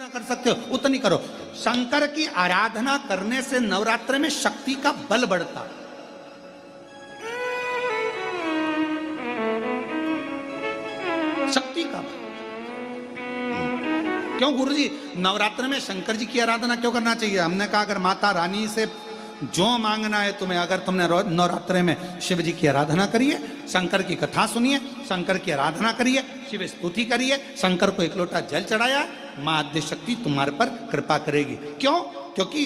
कर सकते हो उतनी करो। शंकर की आराधना करने से नवरात्र में शक्ति का बल बढ़ता। शक्ति का बल। क्यों गुरुजी नवरात्र में शंकर जी की आराधना क्यों करना चाहिए? हमने कहा अगर माता रानी से जो मांगना है तुम्हें, अगर तुमने नवरात्रे में शिव जी की आराधना करिए, शंकर की कथा सुनिए, शंकर की आराधना करिए, शिव स्तुति करिए, शंकर को एक लोटा जल चढ़ाया, मां आद्य शक्ति तुम्हारे पर कृपा करेगी। क्यों? क्योंकि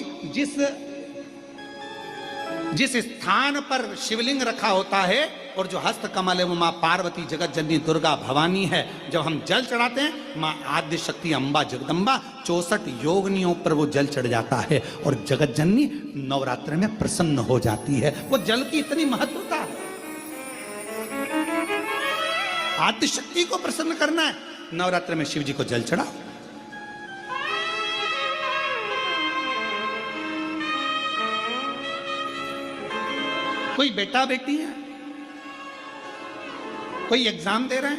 जिस स्थान पर शिवलिंग रखा होता है और जो हस्त कमल है वो मां पार्वती जगत जननी दुर्गा भवानी है। जब हम जल चढ़ाते हैं मां आद्य शक्ति अम्बा जगदम्बा 64 योगिनियों पर वो जल चढ़ जाता है और जगत जननी नवरात्र में प्रसन्न हो जाती है। वो जल की इतनी महत्वता है। आद्य शक्ति को प्रसन्न करना है, नवरात्र में शिव जी को जल चढ़ाओ। कोई बेटा बेटी है, कोई एग्जाम दे रहे हैं,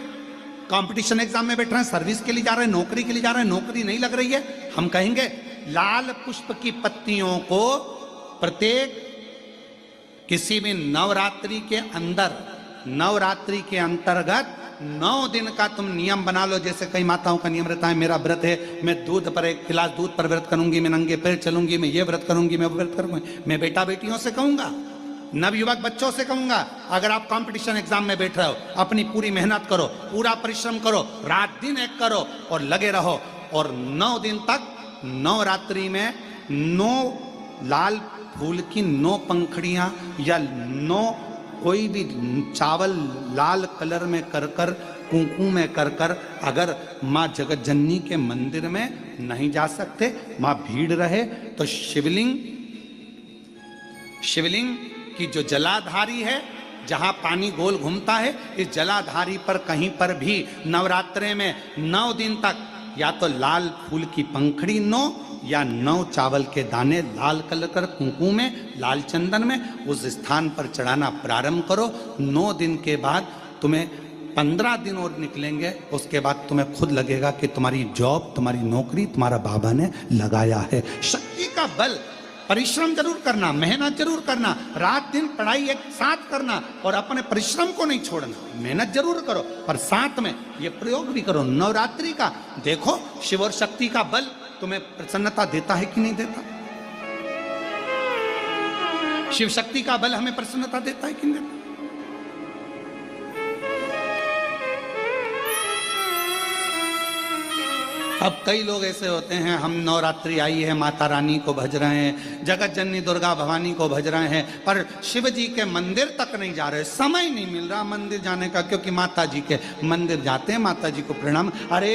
कंपटीशन एग्जाम में बैठ रहे हैं, सर्विस के लिए जा रहे हैं, नौकरी के लिए जा रहे हैं, नौकरी नहीं लग रही है, हम कहेंगे लाल पुष्प की पत्तियों को प्रत्येक किसी भी नवरात्रि के अंदर, नवरात्रि के अंतर्गत 9 दिन का तुम नियम बना लो। जैसे कई माताओं का नियम रहता है, मेरा व्रत है, मैं दूध पर 1 गिलास दूध पर व्रत करूंगी, मैं नंगे पैर चलूंगी, मैं ये व्रत करूंगी, मैं वो व्रत करूंगी। मैं बेटा बेटियों से कहूंगा, नवयुवक बच्चों से कहूंगा, अगर आप कंपटीशन एग्जाम में बैठ रहे हो, अपनी पूरी मेहनत करो, पूरा परिश्रम करो, रात दिन एक करो और लगे रहो। और 9 दिन तक नवरात्रि में 9 लाल फूल की 9 पंखड़ियां या 9 कोई भी चावल लाल कलर में कर कर, कुंकू में कर कर, अगर माँ जगत जननी के मंदिर में नहीं जा सकते, माँ भीड़ रहे तो शिवलिंग कि जो जलाधारी है, जहां पानी गोल घूमता है, इस जलाधारी पर कहीं पर भी नवरात्रे में 9 दिन तक या तो लाल फूल की पंखड़ी 9 या 9 चावल के दाने लाल कलर कर कुंकू में, लाल चंदन में उस स्थान पर चढ़ाना प्रारंभ करो। 9 दिन के बाद तुम्हें 15 दिन और निकलेंगे, उसके बाद तुम्हें खुद लगेगा कि तुम्हारी जॉब, तुम्हारी नौकरी तुम्हारा बाबा ने लगाया है। शक्ति का बल। परिश्रम जरूर करना, मेहनत जरूर करना, रात दिन पढ़ाई एक साथ करना और अपने परिश्रम को नहीं छोड़ना। मेहनत जरूर करो पर साथ में ये प्रयोग भी करो नवरात्रि का। देखो शिव और शक्ति का बल तुम्हें प्रसन्नता देता है कि नहीं देता? शिव शक्ति का बल हमें प्रसन्नता देता है कि नहीं देता? अब कई लोग ऐसे होते हैं, हम नवरात्रि आई है, माता रानी को भज रहे हैं, जगत जननी दुर्गा भवानी को भज रहे हैं, पर शिव जी के मंदिर तक नहीं जा रहे, समय नहीं मिल रहा मंदिर जाने का, क्योंकि माता जी के मंदिर जाते हैं, माता जी को प्रणाम। अरे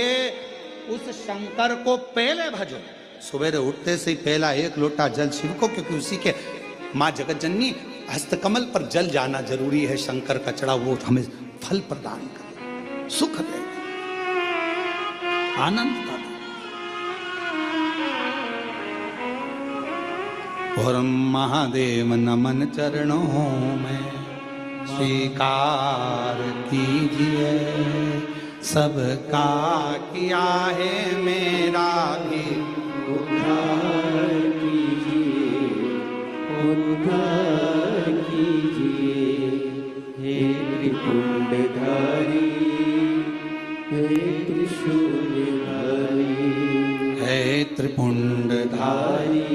उस शंकर को पहले भजो, सवेरे उठते से ही पहला 1 लोटा जल शिव को, क्योंकि उसी के माँ जगत जननी हस्तकमल पर जल जाना जरूरी है। शंकर का चढ़ा वो हमें फल प्रदान करे, सुख दे, आनंद का। और महादेव नमन चरणों में स्वीकार कीजिए, सबका किया है मेरा भी उद्धार कीजिए, उद्धार कीजिए। हे त्रिपुंडधारी, हे त्रिशूलधारी, हे त्रिपुंडधारी,